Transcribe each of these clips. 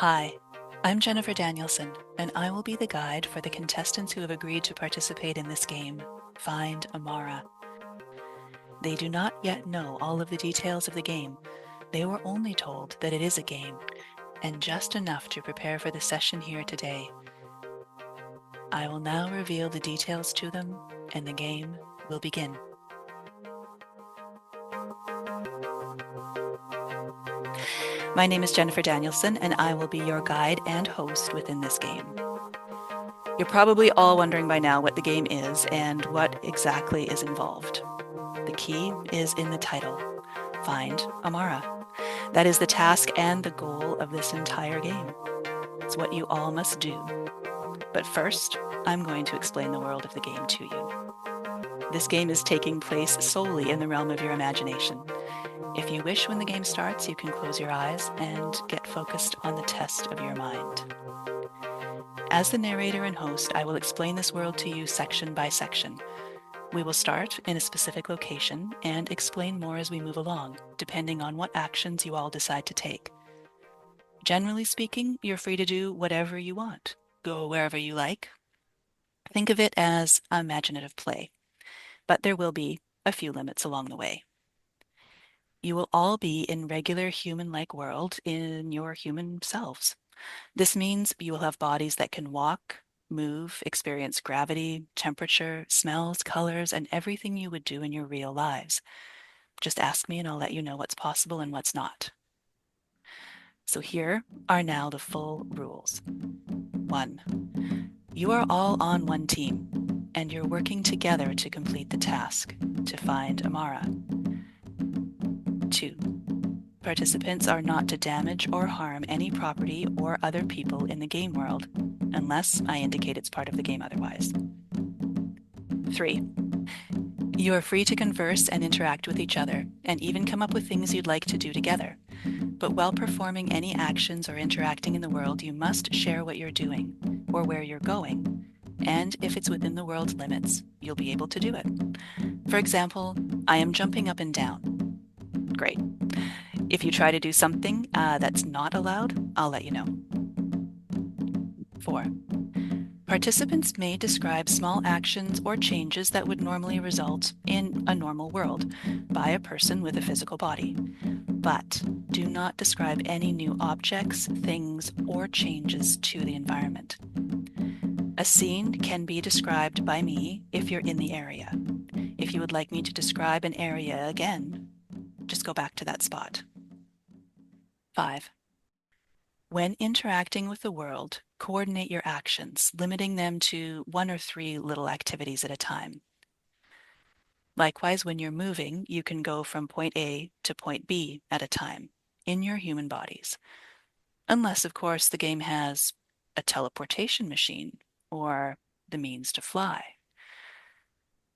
Hi, I'm Jennifer Danielson, and I will be the guide for the contestants who have agreed to participate in this game, Find Amara. They do not yet know all of the details of the game. They were only told that it is a game, and just enough to prepare for the session here today. I will now reveal the details to them, and the game will begin. My name is Jennifer Danielson, and I will be your guide and host within this game. You're probably all wondering by now what the game is and what exactly is involved. The key is in the title, Find Amara. That is the task and the goal of this entire game. It's what you all must do. But first, I'm going to explain the world of the game to you. This game is taking place solely in the realm of your imagination. If you wish, when the game starts, you can close your eyes and get focused on the test of your mind. As the narrator and host, I will explain this world to you section by section. We will start in a specific location and explain more as we move along, depending on what actions you all decide to take. Generally speaking, you're free to do whatever you want. Go wherever you like. Think of it as imaginative play, but there will be a few limits along the way. You will all be in regular human-like world in your human selves. This means you will have bodies that can walk, move, experience gravity, temperature, smells, colors, and everything you would do in your real lives. Just ask me and I'll let you know what's possible and what's not. So here are now the full rules. 1. You are all on one team, and you're working together to complete the task, to find Amara. 2. Participants are not to damage or harm any property or other people in the game world, unless I indicate it's part of the game otherwise. 3. You are free to converse and interact with each other, and even come up with things you'd like to do together. But while performing any actions or interacting in the world, you must share what you're doing, or where you're going, and if it's within the world's limits, you'll be able to do it. For example, I am jumping up and down. Great. If you try to do something that's not allowed, I'll let you know. 4. Participants may describe small actions or changes that would normally result in a normal world by a person with a physical body, but do not describe any new objects, things, or changes to the environment. A scene can be described by me if you're in the area. If you would like me to describe an area again, just go back to that spot. 5. When interacting with the world, coordinate your actions, limiting them to 1 or 3 little activities at a time. Likewise, when you're moving, you can go from point A to point B at a time in your human bodies. Unless, of course, the game has a teleportation machine or the means to fly.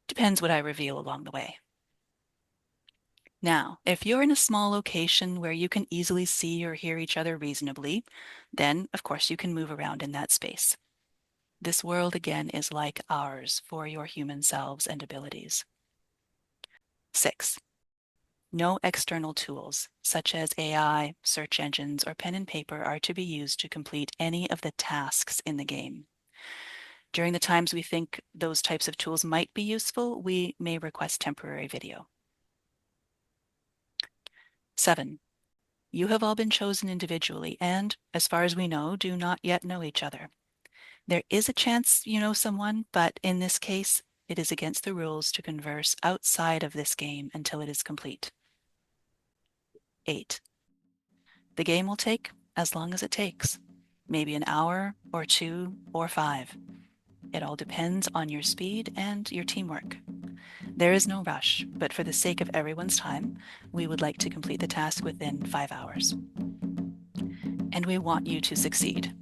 Depends what I reveal along the way. Now, if you're in a small location where you can easily see or hear each other reasonably, then, of course, you can move around in that space. This world, again, is like ours for your human selves and abilities. 6. No external tools, such as AI, search engines, or pen and paper, are to be used to complete any of the tasks in the game. During the times we think those types of tools might be useful, we may request temporary video. 7. You have all been chosen individually and, as far as we know, do not yet know each other. There is a chance you know someone, but in this case, it is against the rules to converse outside of this game until it is complete. 8. The game will take as long as it takes, maybe an hour or 2 or 5. It all depends on your speed and your teamwork. There is no rush, but for the sake of everyone's time, we would like to complete the task within 5 hours. And we want you to succeed.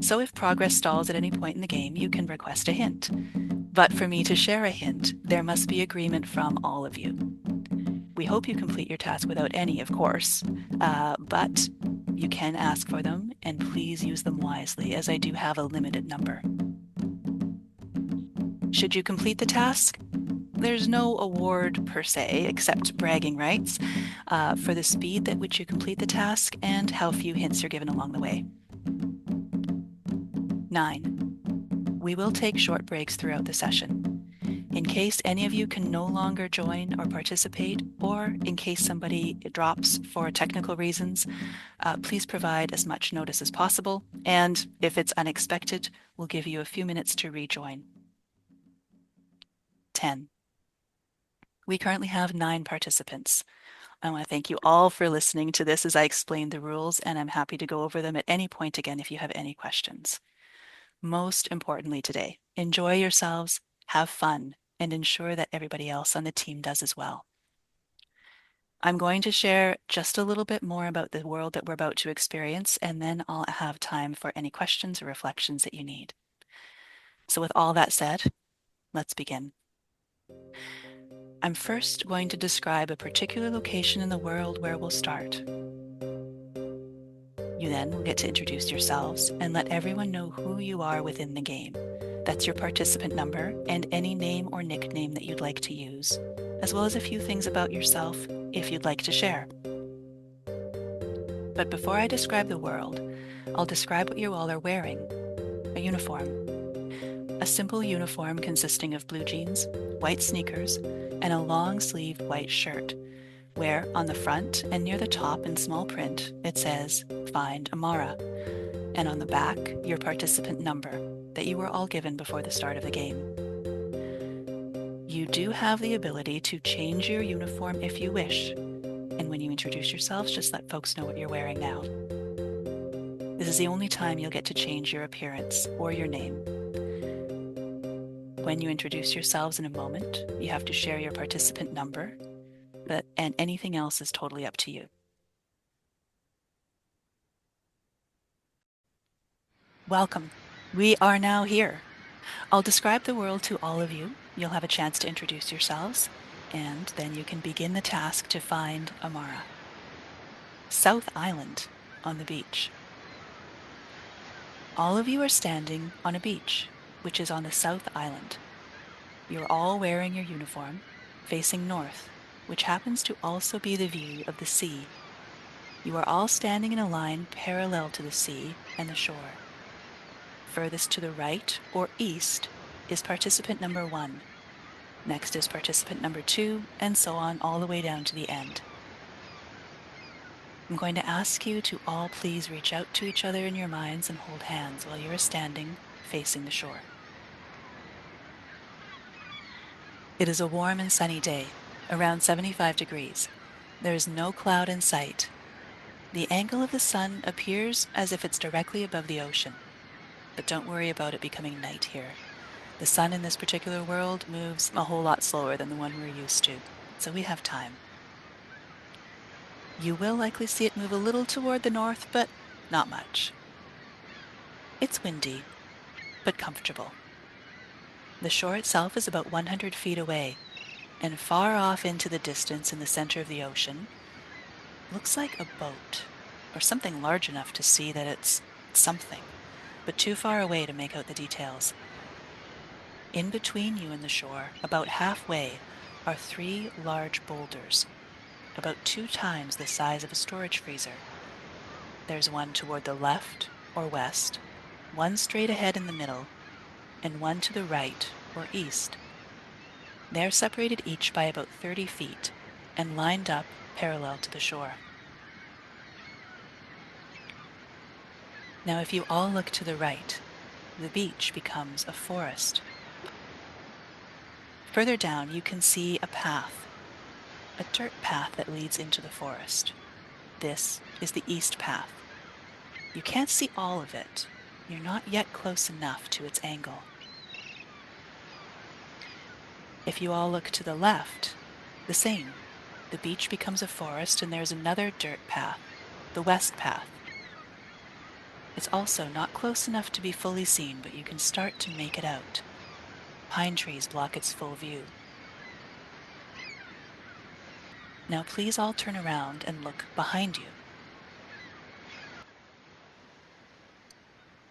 So if progress stalls at any point in the game, you can request a hint. But for me to share a hint, there must be agreement from all of you. We hope you complete your task without any, of course, but you can ask for them, and please use them wisely, as I do have a limited number. Should you complete the task, there's no award per se, except bragging rights, for the speed at which you complete the task and how few hints are given along the way. 9. We will take short breaks throughout the session. In case any of you can no longer join or participate, or in case somebody drops for technical reasons, please provide as much notice as possible, and if it's unexpected, we'll give you a few minutes to rejoin. 10. We currently have 9 participants. I want to thank you all for listening to this as I explain the rules, and I'm happy to go over them at any point again if you have any questions. Most importantly today, enjoy yourselves, have fun, and ensure that everybody else on the team does as well. I'm going to share just a little bit more about the world that we're about to experience, and then I'll have time for any questions or reflections that you need. So with all that said, let's begin. I'm first going to describe a particular location in the world where we'll start. You then will get to introduce yourselves and let everyone know who you are within the game. That's your participant number and any name or nickname that you'd like to use, as well as a few things about yourself if you'd like to share. But before I describe the world, I'll describe what you all are wearing. A uniform. A simple uniform consisting of blue jeans, white sneakers, and a long-sleeved white shirt, where on the front and near the top in small print it says, Find Amara, and on the back your participant number that you were all given before the start of the game. You do have the ability to change your uniform if you wish, and when you introduce yourselves, just let folks know what you're wearing now. This is the only time you'll get to change your appearance or your name. When you introduce yourselves in a moment, you have to share your participant number, and anything else is totally up to you. Welcome. We are now here. I'll describe the world to all of you. You'll have a chance to introduce yourselves, and then you can begin the task to find Amara. South Island on the beach. All of you are standing on a beach, which is on the South Island. You're all wearing your uniform, facing north, which happens to also be the view of the sea. You are all standing in a line parallel to the sea and the shore. Furthest to the right or east is participant number 1. Next is participant number 2, and so on all the way down to the end. I'm going to ask you to all please reach out to each other in your minds and hold hands while you are standing facing the shore. It is a warm and sunny day, around 75 degrees. There is no cloud in sight. The angle of the sun appears as if it's directly above the ocean. But don't worry about it becoming night here. The sun in this particular world moves a whole lot slower than the one we're used to, so we have time. You will likely see it move a little toward the north, but not much. It's windy, but comfortable. The shore itself is about 100 feet away, and far off into the distance in the center of the ocean looks like a boat, or something large enough to see that it's something, but too far away to make out the details. In between you and the shore, about halfway, are 3 large boulders, about 2 times the size of a storage freezer. There's one toward the left or west, one straight ahead in the middle, and one to the right or east. They're separated each by about 30 feet and lined up parallel to the shore. Now if you all look to the right, the beach becomes a forest. Further down you can see a path, a dirt path that leads into the forest. This is the east path. You can't see all of it. You're not yet close enough to its angle. If you all look to the left, the same. The beach becomes a forest and there's another dirt path, the west path. It's also not close enough to be fully seen, but you can start to make it out. Pine trees block its full view. Now please all turn around and look behind you.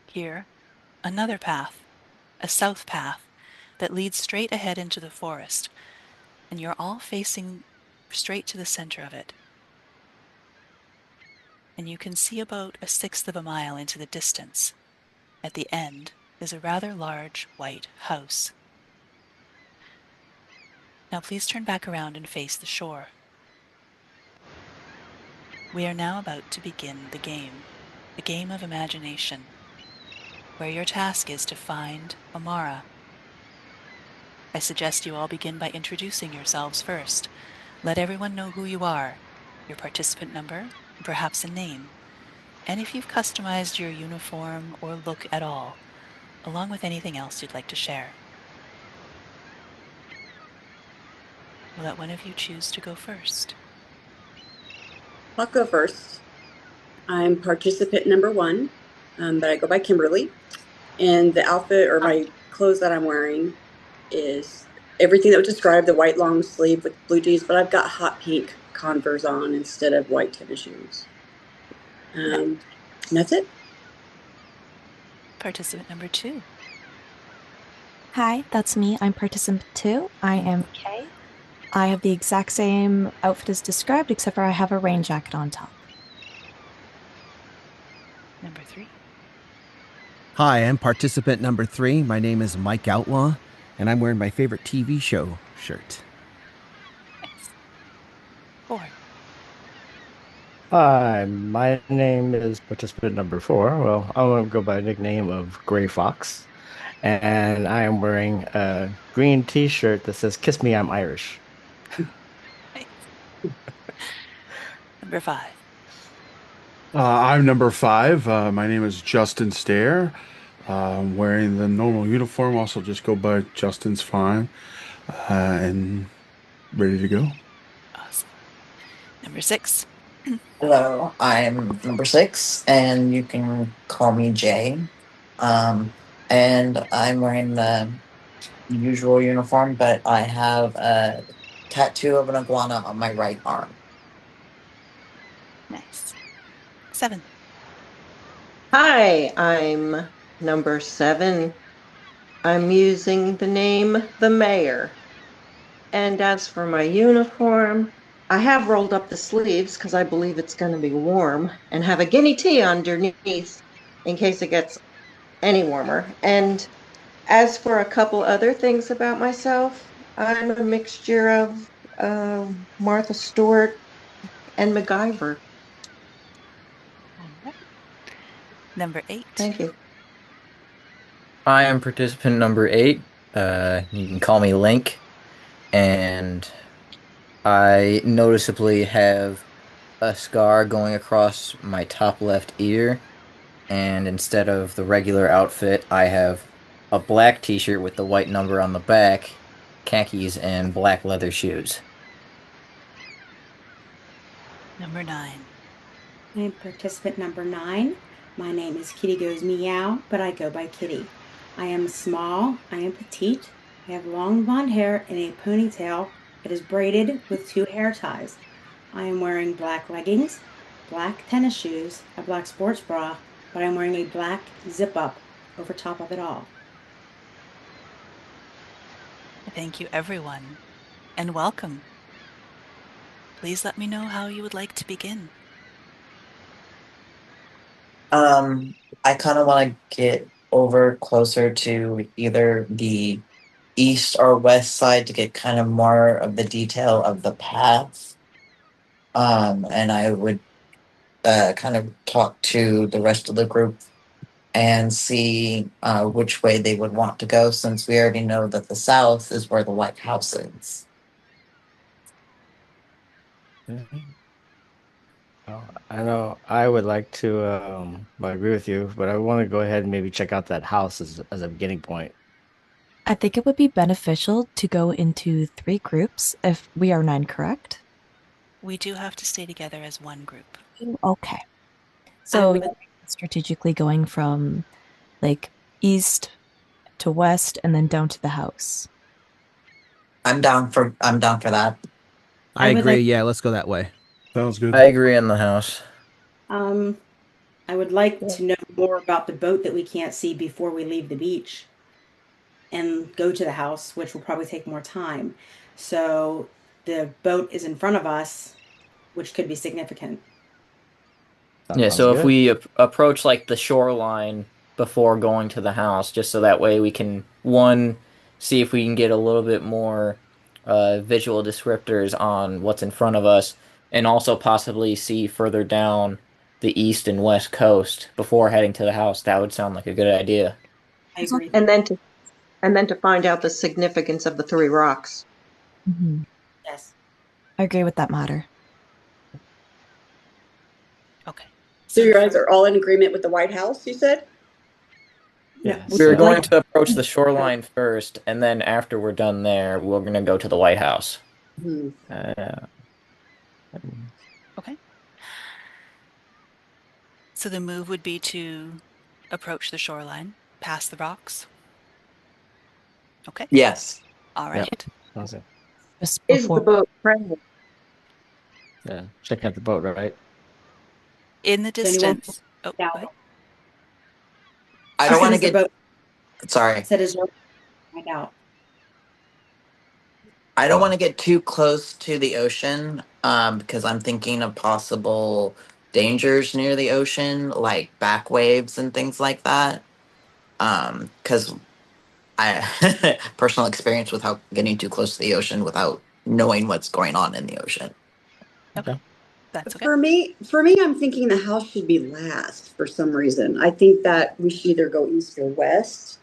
Here, another path, a south path, that leads straight ahead into the forest, and you're all facing straight to the center of it. And you can see about 1/6 of a mile into the distance. At the end is a rather large white house. Now please turn back around and face the shore. We are now about to begin the game of imagination, where your task is to find Amara. I suggest you all begin by introducing yourselves first. Let everyone know who you are, your participant number, and perhaps a name, and if you've customized your uniform or look at all, along with anything else you'd like to share. Will let one of you choose to go first? I'll go first. I'm participant number 1, but I go by Kimberly. And the outfit or my clothes that I'm wearing is everything that would describe the white long sleeve with blue jeans, but I've got hot pink Converse on instead of white tennis shoes. And that's it. Participant number 2. Hi, that's me. I'm participant 2. I am Kay. I have the exact same outfit as described, except for I have a rain jacket on top. Number 3. Hi, I'm participant number 3. My name is Mike Outlaw, and I'm wearing my favorite TV show shirt. Nice. 4. Hi, my name is participant number 4. Well, I'm going to go by the nickname of Gray Fox, and I am wearing a green t-shirt that says "Kiss Me, I'm Irish." Nice. Number 5. I'm number 5. My name is Justin Stair. I'm wearing the normal uniform. Also, just go by Justin's fine. And ready to go. Awesome. Number 6. Hello, I'm number 6, and you can call me Jay. And I'm wearing the usual uniform, but I have a tattoo of an iguana on my right arm. Nice. 7. Hi, I'm number 7. I'm using the name The Mayor. And as for my uniform, I have rolled up the sleeves because I believe it's going to be warm and have a guinea tea underneath in case it gets any warmer. And as for a couple other things about myself, I'm a mixture of Martha Stewart and MacGyver. Number 8. Thank you. I am participant number 8. You can call me Linc, and I noticeably have a scar going across my top left ear, and instead of the regular outfit, I have a black t-shirt with the white number on the back, khakis, and black leather shoes. Number 9. I'm participant number 9. My name is kittygoesmeeow, but I go by Kitty. I am small, I am petite, I have long blonde hair and a ponytail that is braided with 2 hair ties. I am wearing black leggings, black tennis shoes, a black sports bra, but I'm wearing a black zip-up over top of it all. Thank you, everyone, and welcome. Please let me know how you would like to begin. I kind of want to get over closer to either the east or west side to get kind of more of the detail of the path. And I would kind of talk to the rest of the group and see which way they would want to go, since we already know that the south is where the White House is. Well, I know I would like to agree with you, but I want to go ahead and maybe check out that house as a beginning point. I think it would be beneficial to go into 3 groups if we are 9, correct? We do have to stay together as one group. Okay. So strategically going from like east to west and then down to the house. I'm down for that. I agree. Yeah, let's go that way. Sounds good. I agree on the house. I would like to know more about the boat that we can't see before we leave the beach and go to the house, which will probably take more time. So the boat is in front of us, which could be significant. Yeah, so if we approach like the shoreline before going to the house, just so that way we can, one, see if we can get a little bit more visual descriptors on what's in front of us, and also possibly see further down the east and west coast before heading to the house. That would sound like a good idea. I agree. And then to find out the significance of the 3 rocks. Mhm. Yes. I agree with that matter. Okay. So you guys are all in agreement with the White House, you said? Yes. We were going to approach the shoreline first, and then after we're done there, we're going to go to the White House. Hmm. Okay. So the move would be to approach the shoreline, past the rocks. Okay. Yes. All Yep. right. Okay. Just Is the before. boat pregnant? Yeah. Check out the boat, right? In the Does anyone distance. Oh, doubt? go ahead. I don't want to Is the get. boat Sorry. said is I doubt. I don't want to get too close to the ocean because I'm thinking of possible dangers near the ocean, like back waves and things like that. Because I personal experience with how getting too close to the ocean without knowing what's going on in the ocean. Okay. That's okay. For me, I'm thinking the house should be last for some reason. I think that we should either go east or west.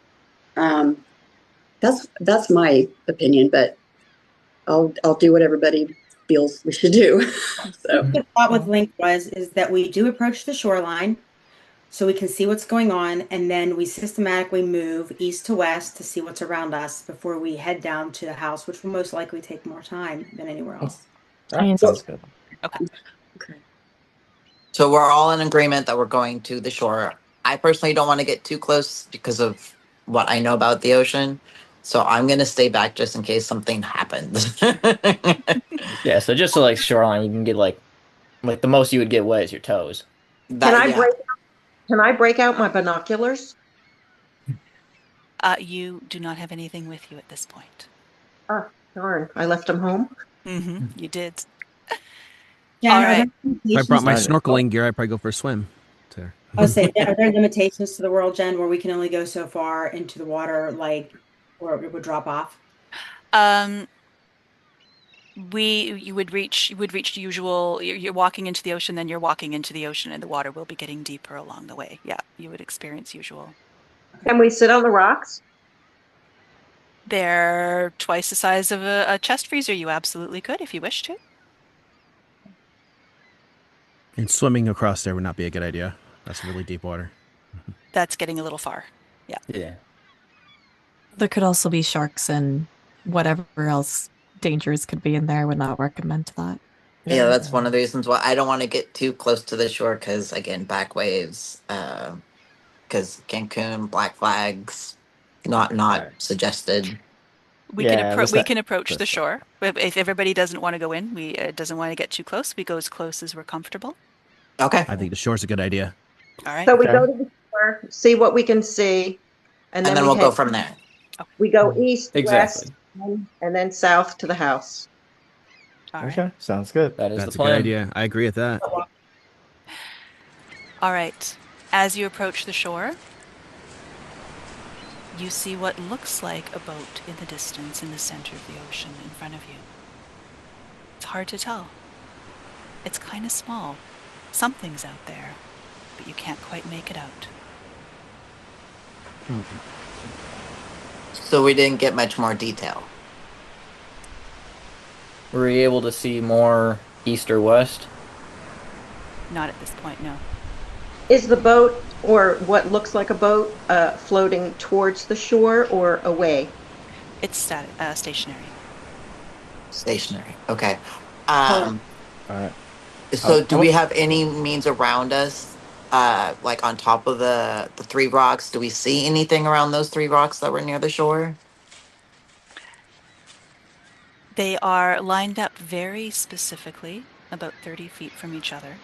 That's my opinion, but I'll do what everybody feels we should do. So The thought with Linc is that we do approach the shoreline so we can see what's going on, and then we systematically move east to west to see what's around us before we head down to the house, which will most likely take more time than anywhere else. That sounds good. Okay. So we're all in agreement that we're going to the shore. I personally don't want to get too close because of what I know about the ocean. So I'm going to stay back just in case something happens. Yeah, so just so like shoreline, we can get like the most you would get wet is your toes. That, yeah. Can I break out my binoculars? You do not have anything with you at this point. Oh, darn. I left them home. Mm-hmm. You did. Jen, All are right. there If I brought my Started. snorkeling gear, I'd probably go for a swim. So- I'll say, are there limitations to the world, Jen, where we can only go so far into the water, like, or it would drop off? You would reach usual. You're walking into the ocean, then you're walking into the ocean, and the water will be getting deeper along the way. Yeah, you would experience usual. Can we sit on the rocks? They're twice the size of a chest freezer. You absolutely could if you wish to. And swimming across there would not be a good idea. That's really deep water. That's getting a little far. Yeah. Yeah. There could also be sharks and whatever else dangers could be in there. I would not recommend that. Yeah, that's one of the reasons why I don't want to get too close to the shore because, again, back waves, because Cancun, black flags, not suggested. We can approach the shore. If everybody doesn't want to go in, doesn't want to get too close, we go as close as we're comfortable. Okay. I think the shore's a good idea. All right. So we go to the shore, see what we can see, And then we'll go from there. We go east, Exactly. west, and then south to the house. All right. Okay, sounds good. That is That's the a good plan. idea. I agree with that. All right. As you approach the shore, you see what looks like a boat in the distance in the center of the ocean in front of you. It's hard to tell. It's kind of small. Something's out there, but you can't quite make it out. So we didn't get much more detail. Were you able to see more east or west? Not at this point, no. Is the boat, or what looks like a boat, floating towards the shore or away? It's stationary. Stationary. Okay. All right. So do we have any means around us, like on top of the 3 rocks? Do we see anything around those 3 rocks that were near the shore? They are lined up very specifically, about 30 feet from each other.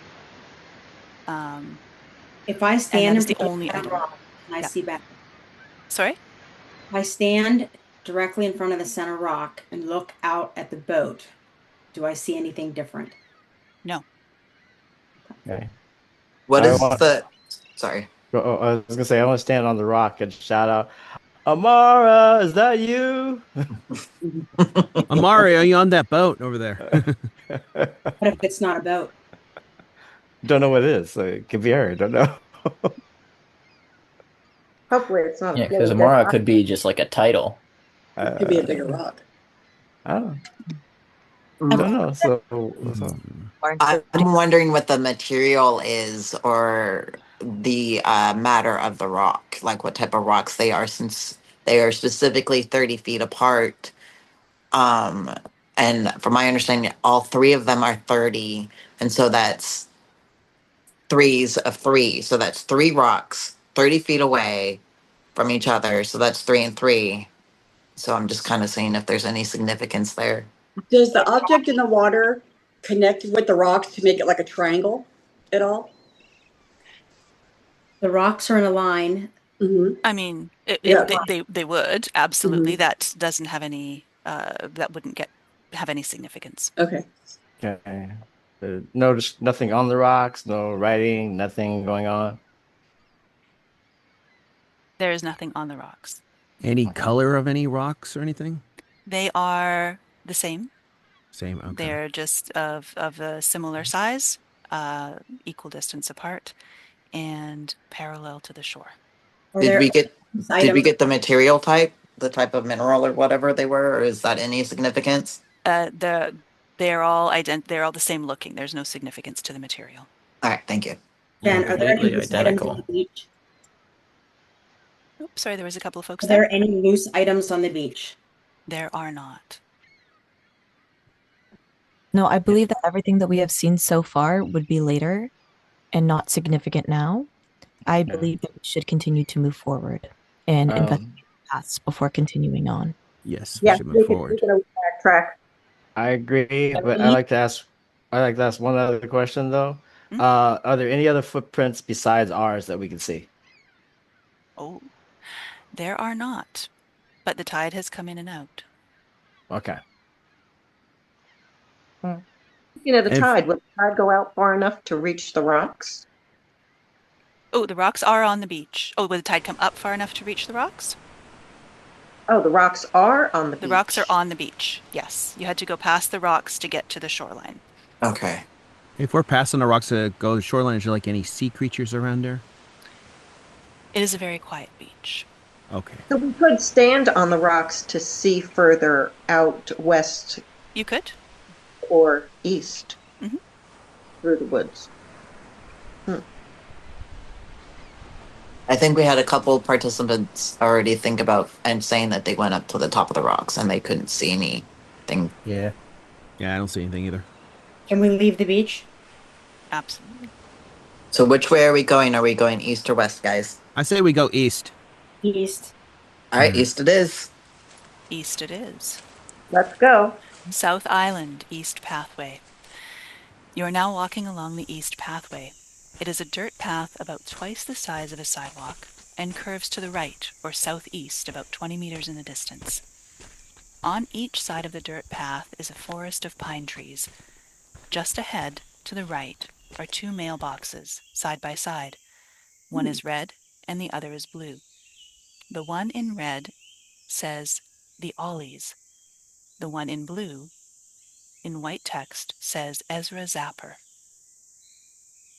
If I stand is in the front only of that item. rock, can I Yeah. see back? Sorry? If I stand directly in front of the center rock and look out at the boat, do I see anything different? No. Okay. What I is want- the... Sorry. I was gonna say I want to stand on the rock and shout out, Amara, is that you? Amari, are you on that boat over there? What if it's not a boat? Don't know what it is. So it could be her. Don't know. Hopefully it's not Yeah, a because floating dead Amara body. could be just like a title. It could be a bigger rock. I don't Mm, know. So I'm wondering what the material is or the matter of the rock, like what type of rocks they are, since they are specifically 30 feet apart. Um, and from my understanding, all three of them are 30. And so that's threes of three. So that's three rocks 30 feet away from each other. So that's 3 and 3. So I'm just kind of seeing if there's any significance there. Does the object in the water connect with the rocks to make it like a triangle at all? The rocks are in a line. Mm-hmm. I mean, Yeah. they would absolutely. Mhm. That doesn't have any. That wouldn't have any significance. Okay. okay. Notice nothing on the rocks, no writing, nothing going on. There is nothing on the rocks. Any color of any rocks or anything? They are the same. Same. Okay. They're just of a similar size, equal distance apart, and parallel to the shore. Did we get the material type, the type of mineral or whatever they were, or is that any significance? They're all They're all the same looking. There's no significance to the material. All right, thank you. Ben, are there any Completely loose items on identical. the beach? Oops, sorry, there was a couple of folks Are there. there any loose items on the beach? There are not. No, I believe that everything that we have seen so far would be later and not significant now. I believe that we should continue to move forward and investigate paths before continuing on. Yes, Yeah, we should move forward. we can backtrack. I agree, but I'd like to ask one other question though. Hmm? Are there any other footprints besides ours that we can see? Oh, there are not, but the tide has come in and out. Okay. You know, the If- tide, would the tide go out far enough to reach the rocks? Oh, the rocks are on the beach. Oh, would the tide come up far enough to reach the rocks? Oh, the rocks are on the beach. The rocks are on the beach, yes. You had to go past the rocks to get to the shoreline. Okay. If we're passing the rocks to go to the shoreline, is there like any sea creatures around there? It is a very quiet beach. Okay. So we could stand on the rocks to see further out west You could? or east Mhm. through the woods. I think we had a couple participants already think about and saying that they went up to the top of the rocks and they couldn't see anything. Yeah. Yeah, I don't see anything either. Can we leave the beach? Absolutely. So which way are we going? Are we going east or west, guys? I say we go east. East. All right, east it is. East it is. Let's go. South Island, East Pathway. You are now walking along the East Pathway. It is a dirt path about twice the size of a sidewalk and curves to the right or southeast about 20 meters in the distance. On each side of the dirt path is a forest of pine trees. Just ahead, to the right, are two mailboxes, side by side. One is red and the other is blue. The one in red says, "The Ollies." The one in blue, in white text, says, "Ezra Zapper."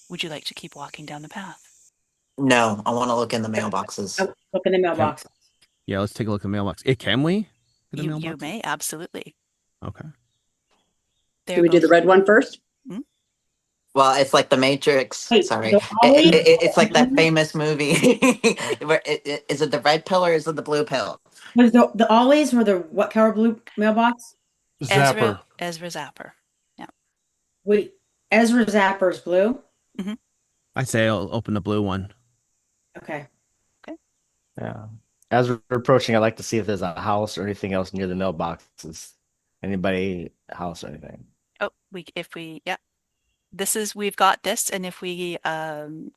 Would you like to keep walking down the path? No, I want to look in the mailboxes. Oh, look in the mailbox. Yeah, let's take a look at the mailbox. Can we? At the You mailbox? may, absolutely. Okay. Do we do the red one first? Well, it's like the Matrix. Wait, Sorry, the Ollies- it's like that famous movie. Is it the red pill or is it the blue pill? Was the Ollies were the what color blue mailbox? Zapper. Ezra Zapper. Yeah. Wait, Ezra Zapper's blue? I say I'll open the blue one. Okay. Yeah. As we're approaching, I'd like to see if there's a house or anything else near the mailboxes. Anybody house or anything? Oh, yeah. We've got this, and if we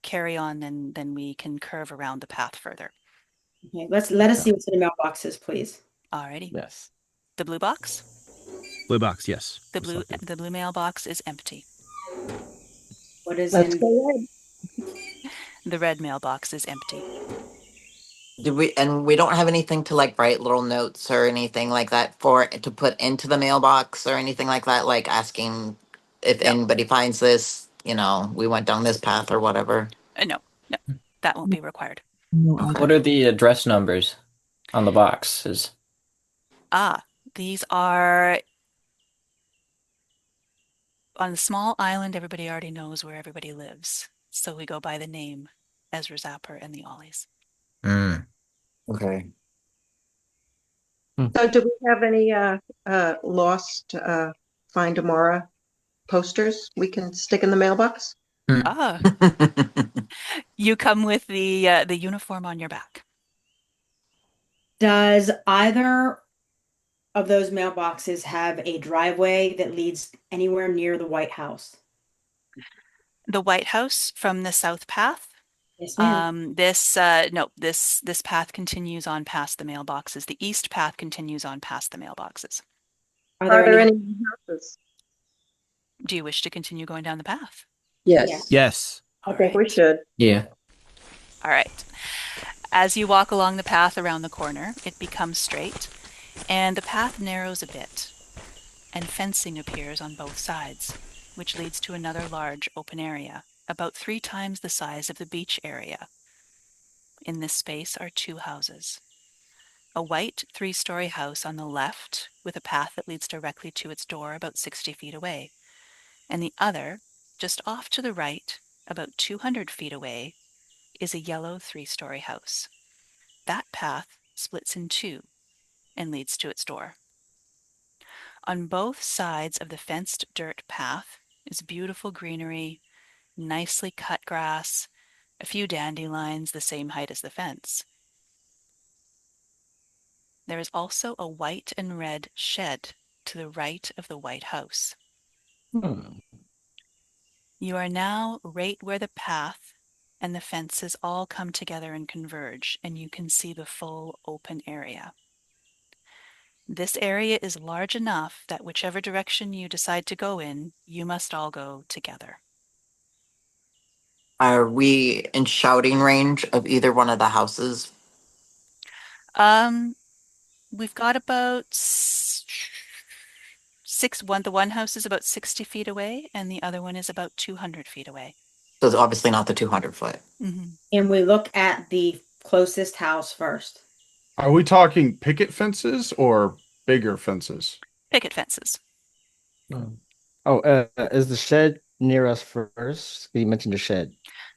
carry on, then we can curve around the path further. Okay, let us see what's in the mailboxes, please. Alrighty. Yes. The blue box? Blue box, yes. The blue mailbox is empty. What is Let's in go ahead. The red mailbox is empty. We don't have anything to like write little notes or anything like that to put into the mailbox or anything like that, like asking if No. anybody finds this, we went down this path or whatever. No, that won't be required. What are the address numbers on the boxes? These are on the small island. Everybody already knows where everybody lives, so we go by the name Ezra Zapper and the Ollies. Okay. So do we have any lost Find Amara posters we can stick in the mailbox? You come with the uniform on your back. Does either of those mailboxes have a driveway that leads anywhere near the White House? The White House from the south path? Yes, ma'am. This path continues on past the mailboxes. The east path continues on past the mailboxes. Are there any houses? Do you wish to continue going down the path? Yes. Yes. I think we should. Yeah. All right. As you walk along the path around the corner, it becomes straight, and the path narrows a bit, and fencing appears on both sides, which leads to another large open area, about 3 times the size of the beach area. In this space are 2 houses. A white 3-story house on the left, with a path that leads directly to its door about 60 feet away, and the other, just off to the right, about 200 feet away, is a yellow 3-story house. That path splits in 2 and leads to its door. On both sides of the fenced dirt path is beautiful greenery, nicely cut grass, a few dandelions the same height as the fence. There is also a white and red shed to the right of the White House. You are now right where the path and the fences all come together and converge, and you can see the full open area. This area is large enough that whichever direction you decide to go in, you must all go together. Are we in shouting range of either one of the houses? We've got about the one house is about 60 feet away, and the other one is about 200 feet away. So it's obviously not the 200 foot. Mm-hmm. And we look at the closest house first. Are we talking picket fences or bigger fences? Picket fences. Is the shed near us first? You mentioned the shed.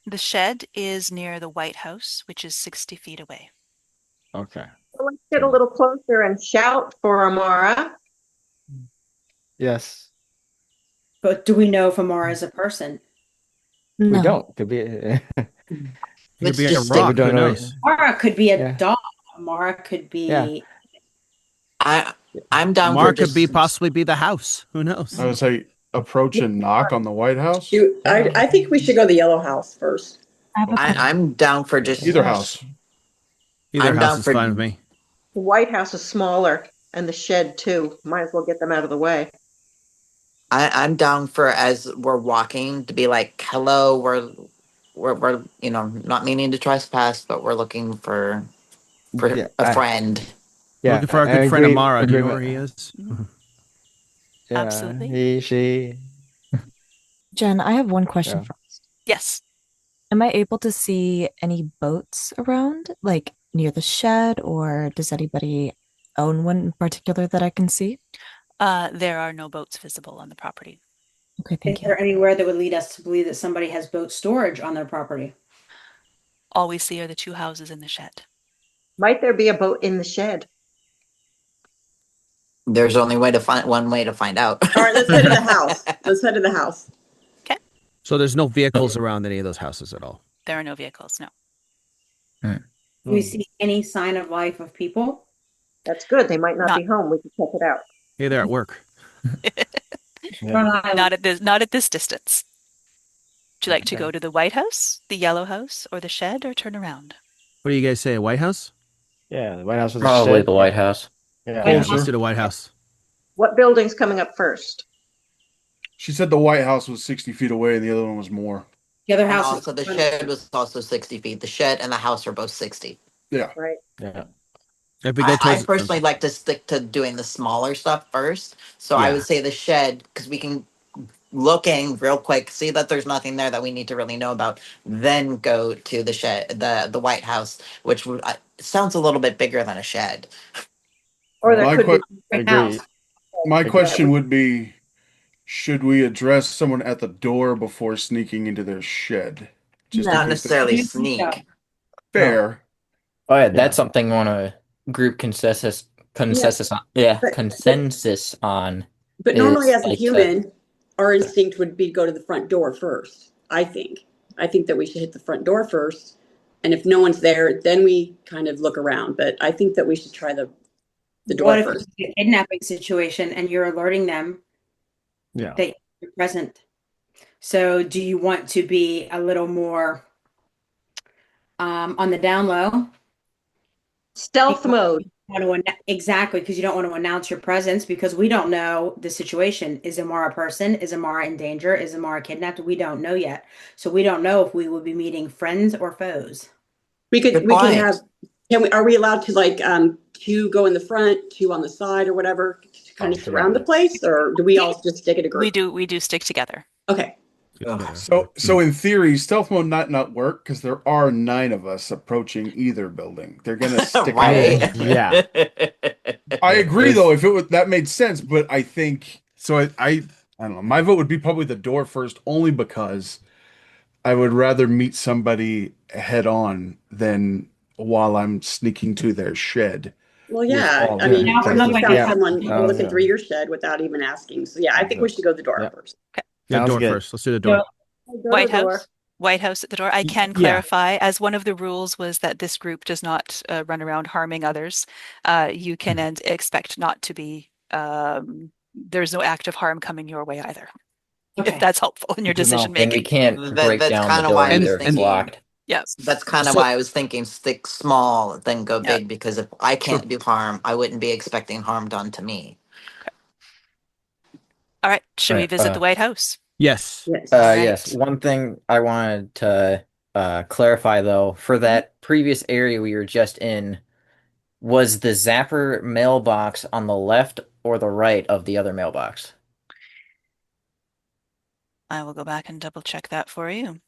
The shed is near the White House, which is 60 feet away. Okay. So let's get a little closer and shout for Amara. Yes. But do we know if Amara is a person? No. We don't. Could be. Could be a rock. Who knows? Amara could be a dog. Amara could be. Yeah. I'm down. Amara could possibly be the house. Who knows? I would say approach and knock on the White House. I think we should go to the yellow house first. I'm down for just either house. Either house is fine with me. The White House is smaller, and the shed too. Might as well get them out of the way. I'm down for, as we're walking, to be like, hello, we're not meaning to trespass, but we're looking for a friend. Yeah, looking for our good friend Amara. Do you know where he is? Yeah, absolutely. He, she. Jen, I have one question first. Yes. Am I able to see any boats around, like near the shed, or does anybody own one in particular that I can see? There are no boats visible on the property. Okay, thank you. Is there anywhere that would lead us to believe that somebody has boat storage on their property? All we see are the 2 houses in the shed. Might there be a boat in the shed? There's only one way to find out. All right, let's head to the house. Let's head to the house. Okay. So there's no vehicles around any of those houses at all? There are no vehicles, no. Do we see any sign of life of people? That's good. They might not be home. We can check it out. Hey, they're at work. Not at this distance. Would you like to go to the White House, the Yellow House, or the shed, or turn around? What do you guys say? White House? Yeah, the White House. Probably the White House. Yeah, let's do the White House. What building's coming up first? She said the White House was 60 feet away and the other one was more. The other And house also, the shed was also 60 feet. The shed and the house are both 60. Yeah. Right. Yeah. If we go I towards personally like to stick to doing the smaller stuff first. So I Yeah. would say the shed, because we can looking real quick, see that there's nothing there that we need to really know about, then go to the shed, the White House, which sounds a little bit bigger than a shed. Or there My could que- be Right house. My Yeah, question would be, should we address someone at the door before sneaking into their shed? Just in Not case they're necessarily You think so? sneak. fair. Oh yeah, Yeah. that's something we want to group consensus on. Yeah, But- consensus on. But normally is as a like, human, our instinct would be to go to the front door first, I think. I think that we should hit the front door first. And if no one's there, then we kind of look around. But I think that we should try the door What if first. it's a kidnapping situation and you're alerting them Yeah. that you're present? So do you want to be a little more on the down low? stealth mode. Exactly, because you don't want to announce your presence because we don't know the situation. Is Amara a person? Is Amara in danger? Is Amara kidnapped? We don't know yet. So we don't know if we will be meeting friends or foes. We Good can point. have, are we allowed to like, two go in the front, two on the side or whatever, to kind of surround the place? Or do we all just stick it a group? We do stick together. Okay. So in theory, stealth mode not work because there are 9 of us approaching either building. They're gonna stick Right. out. Yeah. I agree There's- though, if it would that made sense, but I think so I don't know. My vote would be probably the door first, only because I would rather meet somebody head on than while I'm sneaking to their shed. Well, yeah, all I of mean, them. Now, what if you like found that. someone Yeah. looking through your shed without even asking? So yeah, I think we should go the door Yeah. first. the Sounds door good. first. Let's do the door. White House. White House at the door. I can Yeah. clarify, as one of the rules was that this group does not run around harming others. You can expect not to be. There's no act of harm coming your way either. Okay. If that's helpful in your Good to know. decision And we making. can't break That's down kind the of door why I was either if it's thinking. locked. Yeah. That's kind of So- why I was thinking stick small, then go Yeah. big, because if I can't do harm, I wouldn't be expecting harm done to me. All right. Should we Right, visit the White House? Yes. Yes. Right. Yes. One thing I wanted to clarify though, for that previous area we were just in, was the Zapper mailbox on the left or the right of the other mailbox? I will go back and double check that for you.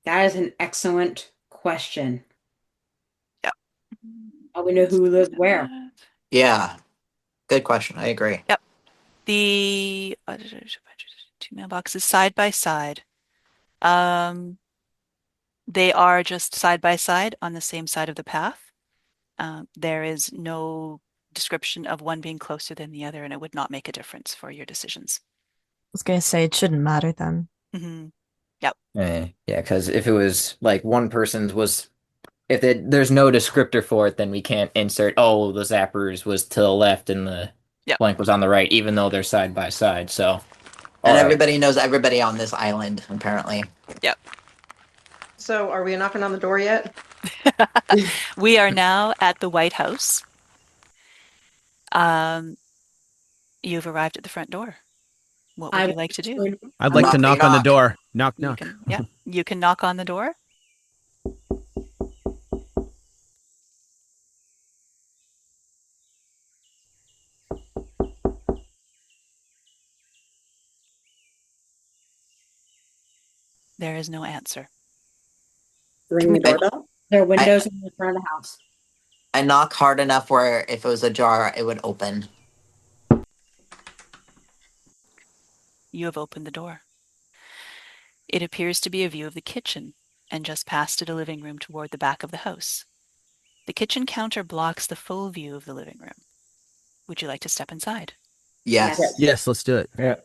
That is an excellent question. Yep. How we know who lives where? Yeah. Good question. I agree. The 2 mailboxes side by side. They are just side by side on the same side of the path. There is no description of one being closer than the other, and it would not make a difference for your decisions. I was gonna say it shouldn't matter then. Mm-hmm. Yeah, because if it was like one person's was, there's no descriptor for it, then we can't insert, oh, the Zappers was to the left and the Yep. blank was on the right, even though they're side by side. So, And all right. everybody knows everybody on this island, apparently. So are we knocking on the door yet? We are now at the White House. You've arrived at the front door. What would you like to do? I'd like to knock on the Knock. door. Knock, You knock. can, yeah, you can knock on the door. There is no answer. Ring the doorbell. There are windows in the front of the house. I knock hard enough where if it was ajar, it would open. You have opened the door. It appears to be a view of the kitchen, and just past it a living room toward the back of the house. The kitchen counter blocks the full view of the living room. Would you like to step inside? Yes. Yes. Yes, let's do it. Yeah.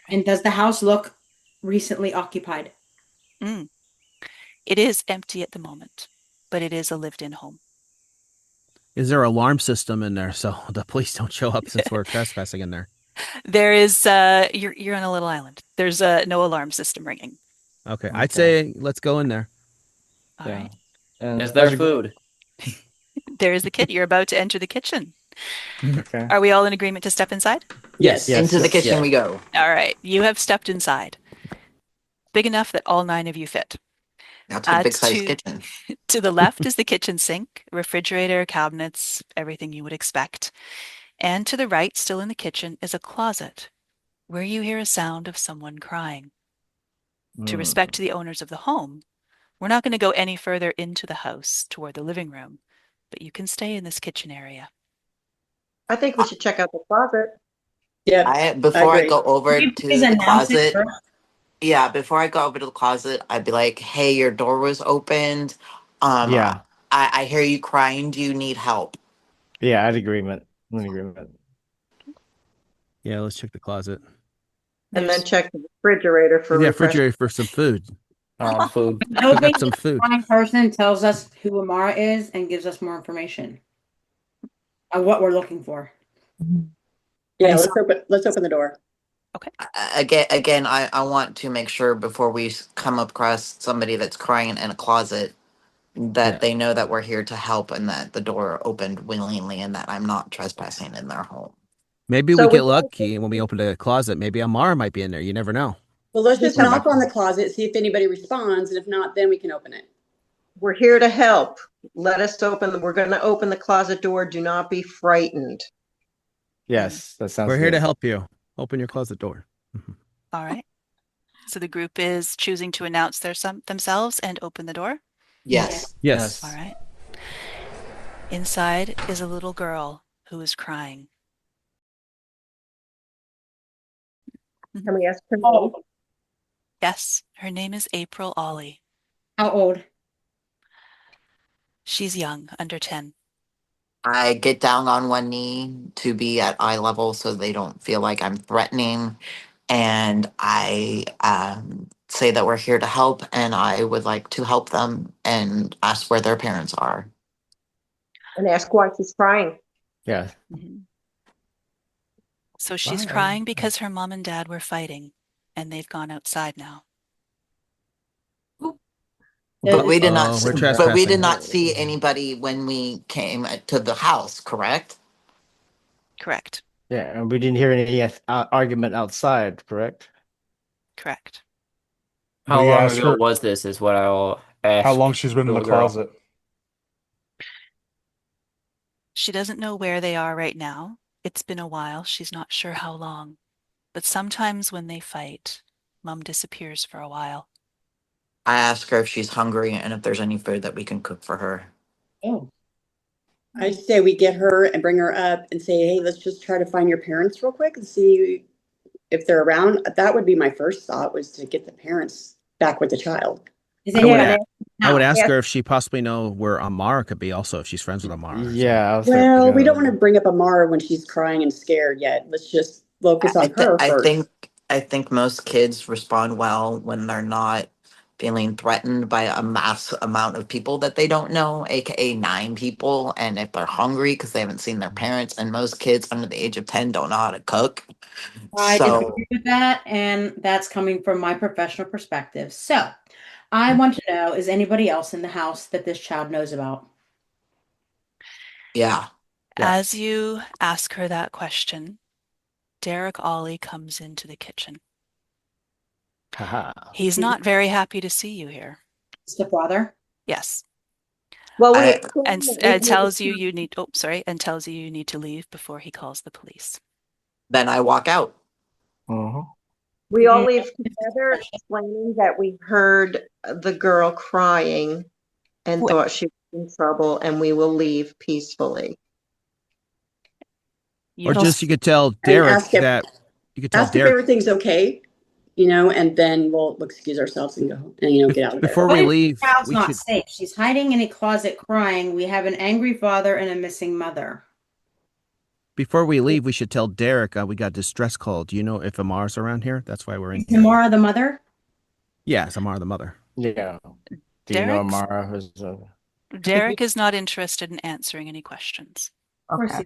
And does the house look recently occupied? It is empty at the moment, but it is a lived-in home. Is there an alarm system in there so the police don't show up since we're trespassing in there? There is, you're on a little island. There's no alarm system ringing. Okay, I'd say let's go in there. All Yeah. right. And Is there as you- food? There is the kit. You're about to enter the kitchen. Okay. Are we all in agreement to step inside? Yes. Yes. Into the kitchen Yeah. we go. All right. You have stepped inside. big enough that all 9 of you fit. That's a big size kitchen. To the left is the kitchen sink, refrigerator, cabinets, everything you would expect. And to the right, still in the kitchen, is a closet where you hear a sound of someone crying. To respect the owners of the home, we're not going to go any further into the house toward the living room, but you can stay in this kitchen area. I think we should check out the closet. Yeah. Before I go over Can you to please the announce it closet, first? yeah, before I go over to the closet, I'd be like, "Hey, your door was opened. Yeah. I hear you crying. Do you need help?" Yeah, I'd agreement. In agreement. Yeah, let's check the closet. And then check the refrigerator for refrigerator for some food. Food. Cook up some food. One person tells us who Amara is and gives us more information on what we're looking for. Yeah, let's open the door. Okay. Again, I want to make sure before we come across somebody that's crying in a closet that they know that we're here to help and that the door opened willingly and that I'm not trespassing in their home. Maybe we get lucky and when we open the closet, maybe Amara might be in there. You never know. Well, let's just knock on the closet, see if anybody responds, and if not, then we can open it. We're here to help. Let us open. We're going to open the closet door. Do not be frightened. Yes, that sounds We're here good. to help you. Open your closet door. All right. So the group is choosing to announce themselves and open the door? Yes. Yes. All right. Inside is a little girl who is crying. Can we ask her name? Yes, her name is April Ollie. How old? She's young, under 10. I get down on one knee to be at eye level so they don't feel like I'm threatening. And I say that we're here to help and I would like to help them and ask where their parents are. And ask why she's crying. Yeah. So she's crying because her mom and dad were fighting and they've gone outside now. But we did we're not see anybody when we came to the house, correct? Correct. Yeah, and we didn't hear any argument outside, correct? Correct. How We long asked ago her- was this is what I'll ask. How long she's been in the little girl. closet? She doesn't know where they are right now. It's been a while. She's not sure how long. But sometimes when they fight, Mom disappears for a while. I ask her if she's hungry and if there's any food that we can cook for her. Oh. I say we get her and bring her up and say, hey, let's just try to find your parents real quick and see if they're around. That would be my first thought, was to get the parents back with the child. I would ask her if she possibly know where Amara could be also, if she's friends with Amara. Yeah. Well, we don't want to bring up Amara when she's crying and scared yet. Let's just focus on her first. I think most kids respond well when they're not feeling threatened by a mass amount of people that they don't know, aka 9 people, and if they're hungry because they haven't seen their parents, and most kids under the age of 10 don't know how to cook. I disagree with that, and that's coming from my professional perspective. So I want to know, is anybody else in the house that this child knows about? Yeah. As you ask her that question, Derek Ollie comes into the kitchen. He's not very happy to see you here. Stepfather? Yes. Well, and tells you you need. Oh, sorry. And tells you you need to leave before he calls the police. Then I walk out. We all leave together, explaining that we heard the girl crying and thought she was in trouble, and we will leave peacefully. Or just you could tell Derek that you could tell Ask if everything's okay, and then we'll excuse ourselves and go and get out of there. Before we leave, the child's not safe. She's hiding in a closet crying. We have an angry father and a missing mother. Before we leave, we should tell Derek we got a distress call. Do you know if Amara's around here? That's why we're in here. Amara the mother? Yes, Amara the mother. Yeah. Do you know Amara? Derek is not interested in answering any questions. Okay.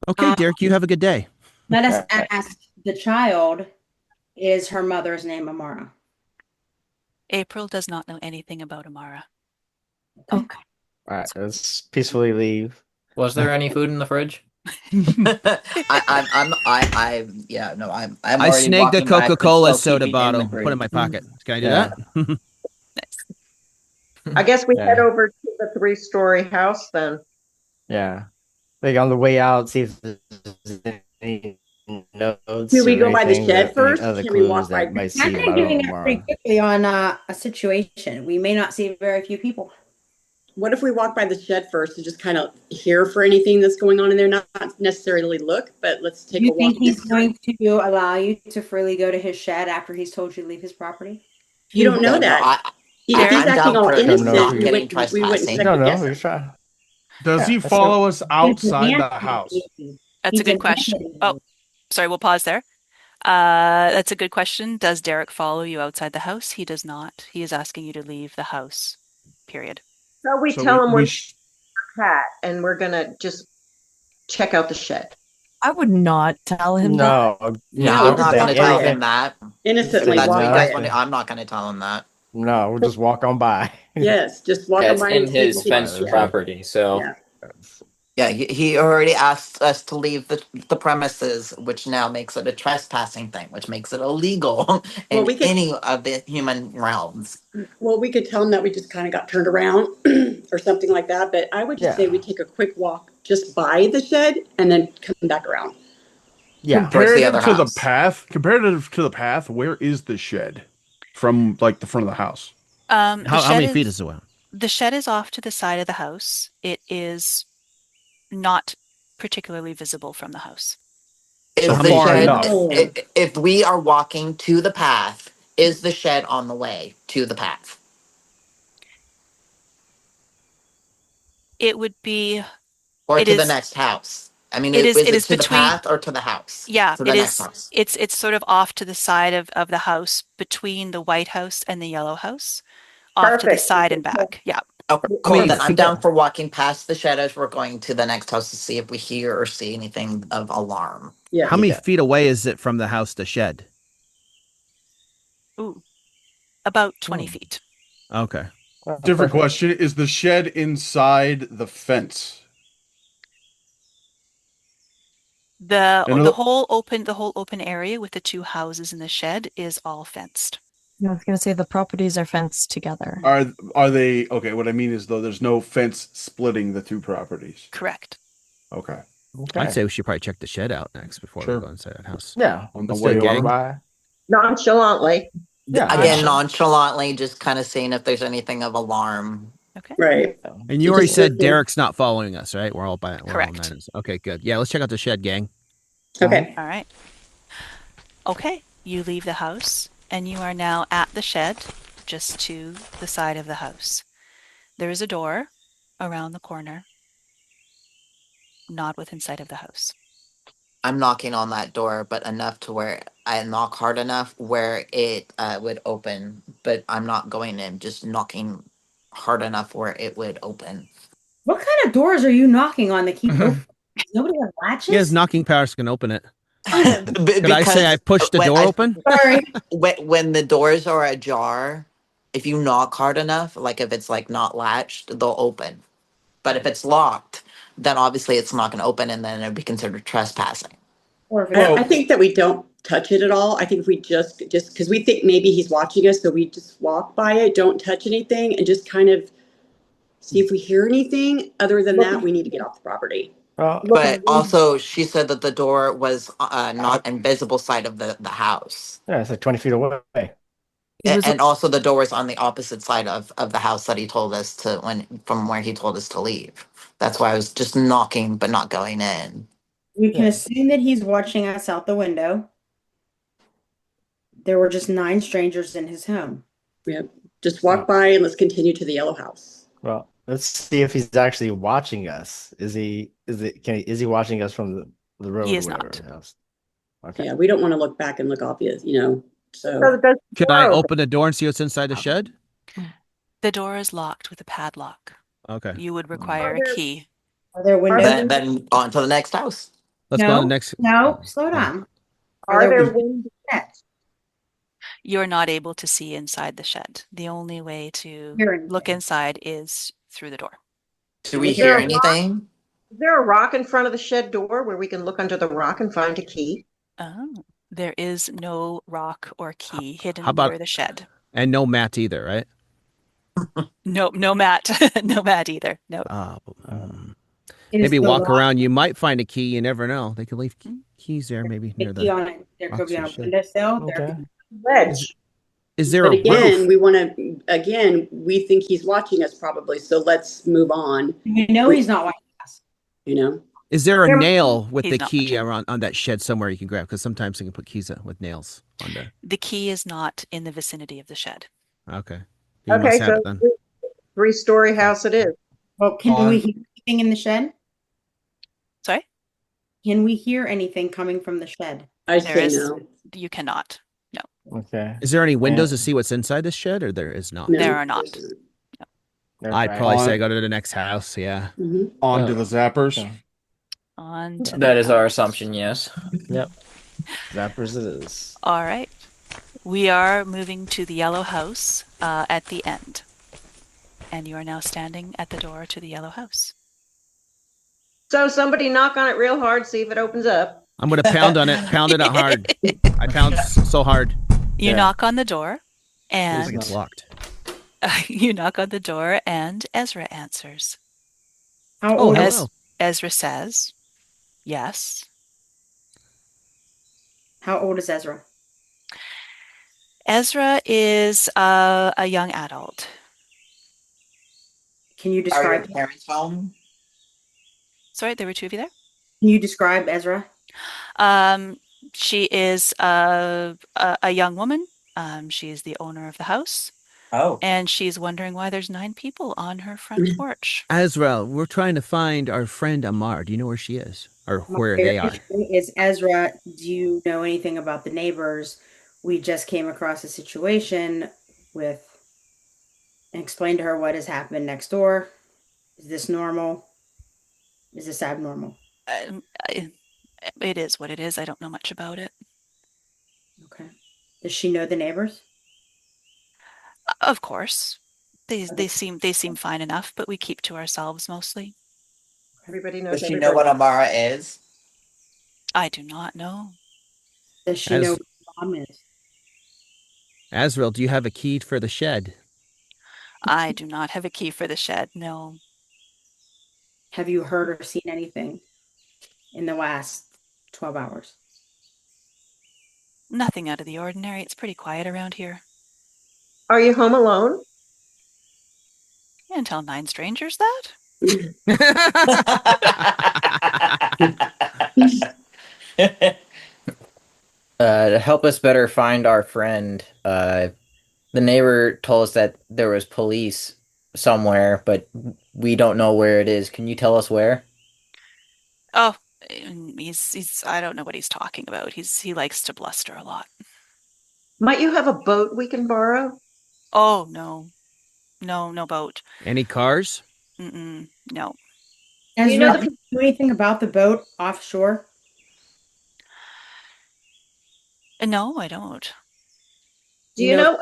Okay, Derek, you have a good day. Let us ask the child, is her mother's name Amara? April does not know anything about Amara. Okay. All right, let's peacefully leave. Was there any food in the fridge? I'm I'm I already snagged a walking back, but Coca-Cola still soda keeping in the bottle, put it in my green. pocket. Can I do Yeah. that? I guess we Yeah. head over to the 3-story house then. Yeah. Like on the way out, see if there's any notes Do we or go by the anything shed that any first? other Can we clues walk by? that might I'm see about thinking that pretty Amara. quickly on a situation. We may not see very few people. What if we walk by the shed first to just kind of hear for anything that's going on in there? Not necessarily look, but let's take Do a you think walk. he's going to allow you to freely go to his shed after he's told you to leave his property? You don't know No, that. If he's I'm acting down all for Don't know if innocent, not he- getting we wouldn't trespassing. No, second guess we him. try. Does he let's go. follow us outside the house? That's a good question. Oh, sorry, we'll pause there. That's a good question. Does Derek follow you outside the house? He does not. He is asking you to leave the house, period. So we So tell him we're we cat and we're gonna just check out the shed. I would not tell him that. No, No, No, I'm not just going to walk tell by him it. that. Innocently If that's walk what you by guys it. want to, I'm not going to tell him that. No, we'll just walk on by. Yes, just walk Yeah, on it's by in and see if his he fenced yeah. property, so Yeah. Yeah, he already asked us to leave the premises, which now makes it a trespassing thing, which makes it illegal in we could- any of the human realms. Well, we could tell him that we just kind of got turned around or something like that. But I would just say we take a quick walk just by the shed and then come back around. Yeah. Towards the comparative other to the house. path, comparative to the path, where is the shed from like the front of the house? How many feet is it away? The shed is off to the side of the house. It is not particularly visible from the house. Is So the far shed, enough. if we are walking to the path, is the shed on the way to the path? It would be, Or it to the is- next house? I mean, it is is it to the between- path or to the house? yeah, To the it next is. house. It's sort of off to the side of the house, between the white house and the yellow house, off to the Perfect. side and back. Yeah. Okay, I cool. mean, Then I'm forget- down for walking past the shed as we're going to the next house to see if we hear or see anything of alarm. Yeah. How many Yeah. feet away is it from the house to shed? Ooh, about 20 feet. Okay. Different question. Is the shed inside the fence? The I know- whole open area with the two houses in the shed is all fenced. I was going to say the properties are fenced together. Are they okay? What I mean is though, there's no fence splitting the two properties. Correct. Okay. I'd say we should probably check the shed out next before Sure. we go inside that house. Yeah. On the Let's way do it, gang. over. By. Nonchalantly. Yeah. Again, nonchalantly, just kind of seeing if there's anything of alarm. Okay. Right. And you already just said listening. Derek's not following us, right? We're all by we're all Correct. nine. Okay, good. Yeah, let's check out the shed, gang. Okay. All right. Okay, you leave the house and you are now at the shed, just to the side of the house. There is a door around the corner, not within sight of the house. I'm knocking on that door, but enough to where I knock hard enough where it would open. But I'm not going in, just knocking hard enough where it would open. What kind of doors are you knocking on that keep open? Nobody has latches? He has knocking powers, can open it. Could Could I say I pushed the door open? Sorry. When the doors are ajar, if you knock hard enough, like if it's like not latched, they'll open. But if it's locked, then obviously it's not going to open, and then it'd be considered trespassing. Or if it's I think that we don't touch it at all. I think if we just because we think maybe he's watching us, so we just walk by it, don't touch anything, and just kind of see if we hear anything. Other than that, we need to get off the property. But also, she said that the door was not invisible side of the house. Yeah, it's like 20 feet away. And also the door is on the opposite side of the house that he told us to from where he told us to leave. That's why I was just knocking but not going in. we can assume that he's watching us out the window. There were just 9 strangers in his home. Yep. Just walk by and let's continue to the yellow house. Well, let's see if he's actually watching us. Is he watching us from the road? He is or whatever not. else? Okay. Yeah, we don't want to look back and look obvious, So Can I open the door and see what's inside the shed? The door is locked with a padlock. Okay. You would require a key. Are there windows? Then on to the next house. Let's go on the next. No, slow down. Are there windows? You're not able to see inside the shed. The only way to Hear anything. look inside is through the door. Do we hear anything? Is there a rock in front of the shed door where we can look under the rock and find a key? Oh, there is no rock or key hidden How about- near the shed. And no mat either, right? No, no mat. No mat either. No. Maybe the walk rock- around. You might find a key. You never know. They could leave keys there, maybe near key the. on it. There could be on a rocks and windowsill. There Okay. could be Ledge. Is there But a again, roof? we want to, we think he's watching us probably, so let's move on, We know he's not watching us. you know? Is there a There- nail with He's the not key watching. around on that shed somewhere you can grab? Because sometimes they can put keys with nails on there. The key is not in the vicinity of the shed. Okay. You Okay, must have so it then. three-story house it is. Well, can we hear anything in the shed? Sorry? Can we hear anything coming from the shed? I There say is- no. You cannot. Okay. Is there any windows Yeah. to see what's inside this shed, or there is not? No. There are not. I'd probably say go to the next house. Yeah. Mhm. On to the zappers. Okay. On to That the is our house. assumption, yes. Yep. Zappers it is. All right. We are moving to the yellow house at the end. And you are now standing at the door to the yellow house. So somebody knock on it real hard, see if it opens up. I'm gonna pound on it. Pound it hard. I pound so hard. You Yeah. knock on the door, Feels like and it's locked. you knock on the door, and Ezra answers. How Oh, old Ez- is hello. Ezra says, "Yes." How old is Ezra? Ezra is a young adult. Can you Are your describe? parents home? Sorry, there were two of you there. Can you describe Ezra? She is a young woman. She is the owner of the house, Oh, and she's wondering why there's 9 people on her front porch. Ezra, we're trying to find our friend Amar. Do you know where she is, or where My they are? question is, Ezra, do you know anything about the neighbors? We just came across a situation with, and explain to her what has happened next door. Is this normal? Is this abnormal? It is what it is. I don't know much about it. Okay. Does she know the neighbors? Of course, they seem fine enough, but we keep to ourselves mostly. Everybody knows does she know what Amara is? I do not know. Does she Ez- know who mom is? Azrael, do you have a key for the shed? I do not have a key for the shed. No. Have you heard or seen anything in the last 12 hours? Nothing out of the ordinary. It's pretty quiet around here. Are you home alone? You can tell 9 strangers that? To help us better find our friend, the neighbor told us that there was police somewhere, but we don't know where it is. Can you tell us where? Oh, he's I don't know what he's talking about. He likes to bluster a lot. Might you have a boat we can borrow? Oh, no. No boat. Any cars? No. Ezra, you know do you know anything about the boat offshore? No, I don't. Do you know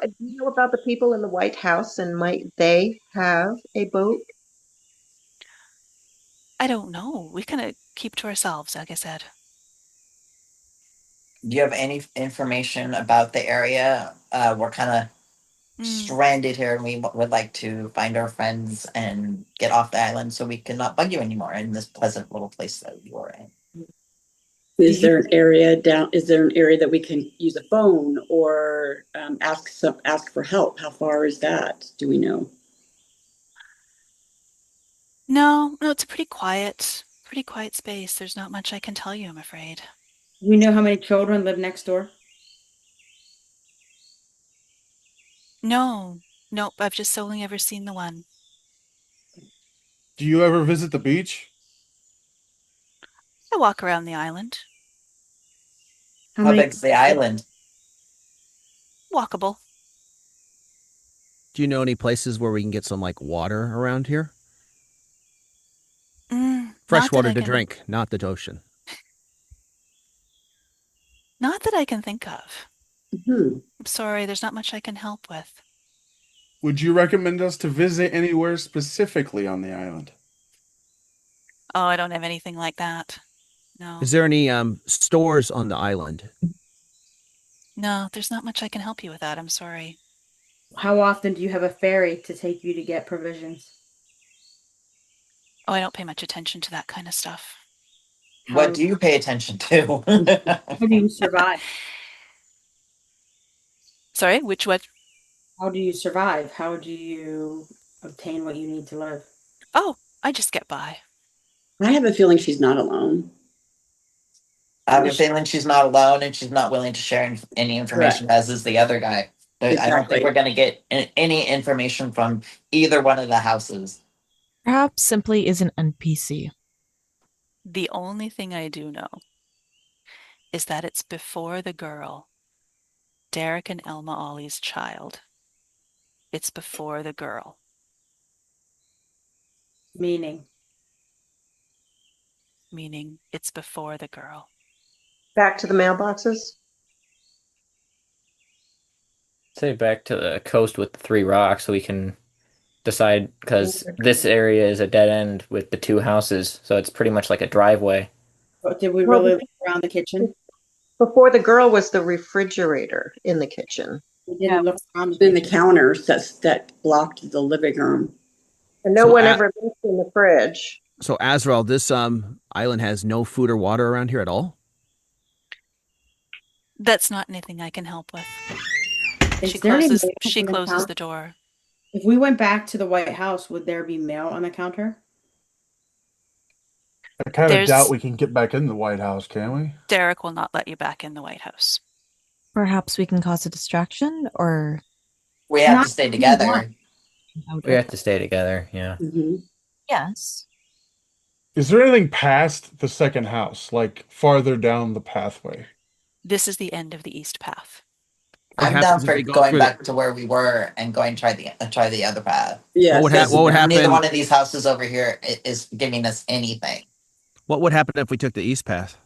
about the people in the White House, and might they have a boat? I don't know. We kind of keep to ourselves, like I said. Do you have any information about the area? We're kind of stranded here, and we would like to find our friends and get off the island so we cannot bug you anymore in this pleasant little place that you are in. Is there an area that we can use a phone or ask for help? How far is that? Do we know? No, it's a pretty quiet space. There's not much I can tell you, I'm afraid. Do we know how many children live next door? No, nope. I've just only ever seen the one. Do you ever visit the beach? I walk around the island. How big's the island? Walkable. Do you know any places where we can get some like water around here? Fresh water to drink, not the ocean. Not that I can think of. Hmm. I'm sorry, there's not much I can help with. Would you recommend us to visit anywhere specifically on the island? Oh, I don't have anything like that. No. Is there any stores on the island? No, there's not much I can help you with that. I'm sorry. How often do you have a ferry to take you to get provisions? Oh, I don't pay much attention to that kind of stuff. What do you pay attention to? How do you survive? Sorry, which what? How do you survive? How do you obtain what you need to live? Oh, I just get by. I have a feeling she's not alone. I have a feeling she's not alone and she's not willing to share any information, as is the other guy. I don't think we're going to get any information from either one of the houses. Perhaps simply is an NPC. The only thing I do know is that it's before the girl, Derek and Elma Ollie's child. It's before the girl. Meaning it's before the girl. Back to the mailboxes. Say back to the coast with the 3 rocks so we can decide, because this area is a dead end with the 2 houses, so it's pretty much like a driveway. But did we really look around the kitchen? Before the girl was the refrigerator in the kitchen. We didn't look around the counters that blocked the living room. And no one ever looked in the fridge. So Azrael, this island has no food or water around here at all? That's not anything I can help with. Is She there any closes, mail she on the closes counter? the door. If we went back to the White House, would there be mail on the counter? I kind of There's- doubt we can get back in the White House, can we? Derek will not let you back in the White House. Perhaps we can cause a distraction, or We have to stay together. We have to stay together, yeah. Yes. Is there anything past the second house, like farther down the pathway? This is the end of the east path. I'm down for going back to where we were and going try the other path. Yeah. What would happen? Neither one of these houses over here is giving us anything. What would happen if we took the east path?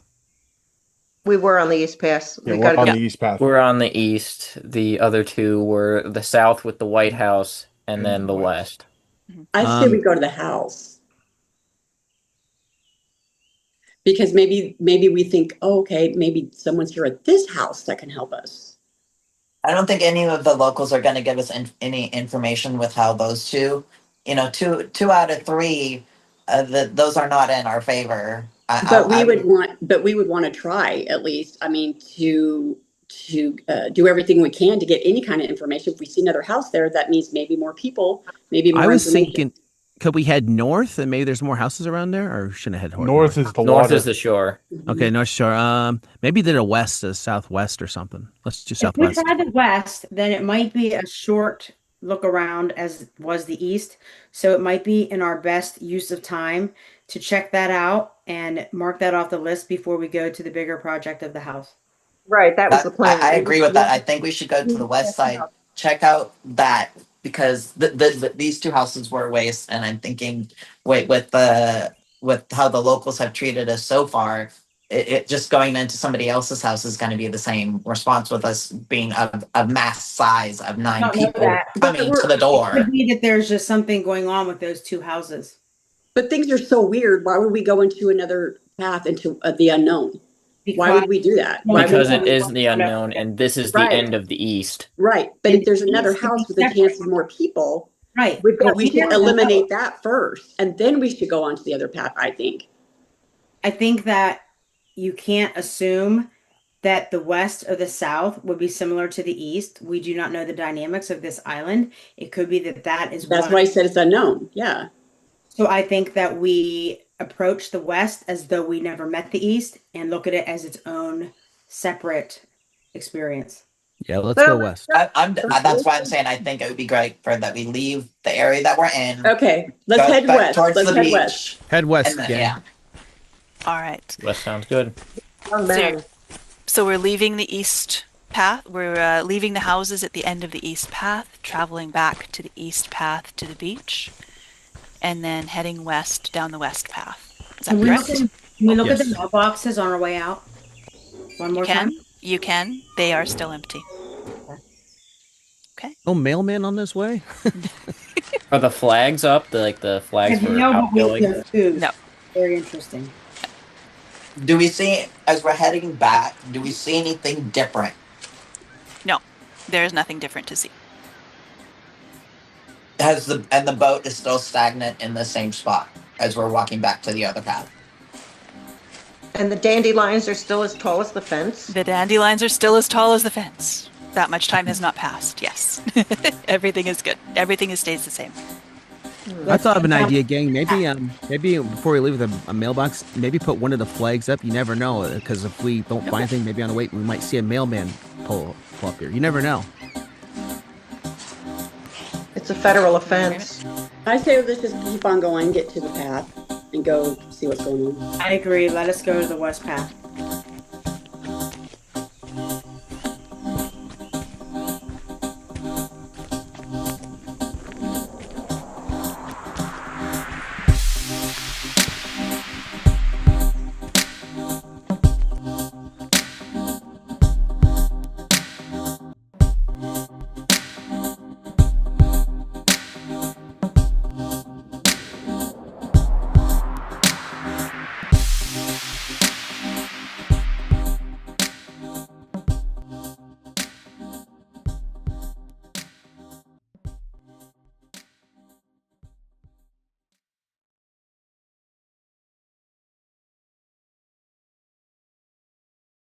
We were on the east path. Yeah, we're on the east path. We're on the east. The other 2 were the south with the White House, and then the west. I say we go to the house. Because maybe we think, oh, okay, maybe someone's here at this house that can help us. I don't think any of the locals are going to give us any information with how those 2, two out of 3, those are not in our favor. But we would want to try at least. I mean, to do everything we can to get any kind of information. If we see another house there, that means maybe more people, maybe more. I was information. thinking, could we head north and maybe there's more houses around there, or shouldn't I head north? North is the North water. is the shore. Okay, North Shore. Maybe to the west, to the southwest or something. Let's do southwest. If we try the west, then it might be a short look around as was the east. So it might be in our best use of time to check that out and mark that off the list before we go to the bigger project of the house. Right, that was the plan. I agree with that. I think we should go to the west side, check out that, because these 2 houses were a waste, and I'm thinking, wait, with how the locals have treated us so far, it just going into somebody else's house is going to be the same response, with us being a mass size of 9 people coming to the door. It could be that there's just something going on with those 2 houses. But things are so weird. Why would we go into another path into the unknown? Why would we do that? Because it is the unknown, and this is the end of the east. Right. But if there's another house with a chance of more people, right, we should eliminate that first, and then we should go on to the other path, I think. I think that you can't assume that the west or the south would be similar to the east. We do not know the dynamics of this island. It could be that That's why I said it's unknown. Yeah. So I think that we approach the west as though we never met the east and look at it as its own separate experience. Yeah, let's go west. That's why I'm saying I think it would be great that we leave the area that we're in. Okay, let's head west. Towards let's the head beach. west. Head west. Then, Yeah. All right. West sounds good. So we're leaving the east path. We're leaving the houses at the end of the east path, traveling back to the east path to the beach, and then heading west down the west path. Is that correct? Can we look at the mailboxes on our way out? One more time? You can. They are still empty. Okay. Oh, mailman on this way? Are the flags up? The flags for outgoing? No. Very interesting. Do we see, as we're heading back, do we see anything different? No, there's nothing different to see. And the boat is still stagnant in the same spot as we're walking back to the other path. And the dandelions are still as tall as the fence? The dandelions are still as tall as the fence. That much time has not passed, yes. Everything is good. Everything stays the same. I thought of an idea, gang. Maybe before we leave a mailbox, maybe put one of the flags up. You never know, because if we don't find anything, maybe on the way we might see a mailman pull up here. You never know. It's a federal offense. I say let's just keep on going, get to the path, and go see what's going on. I agree. Let us go to the west path.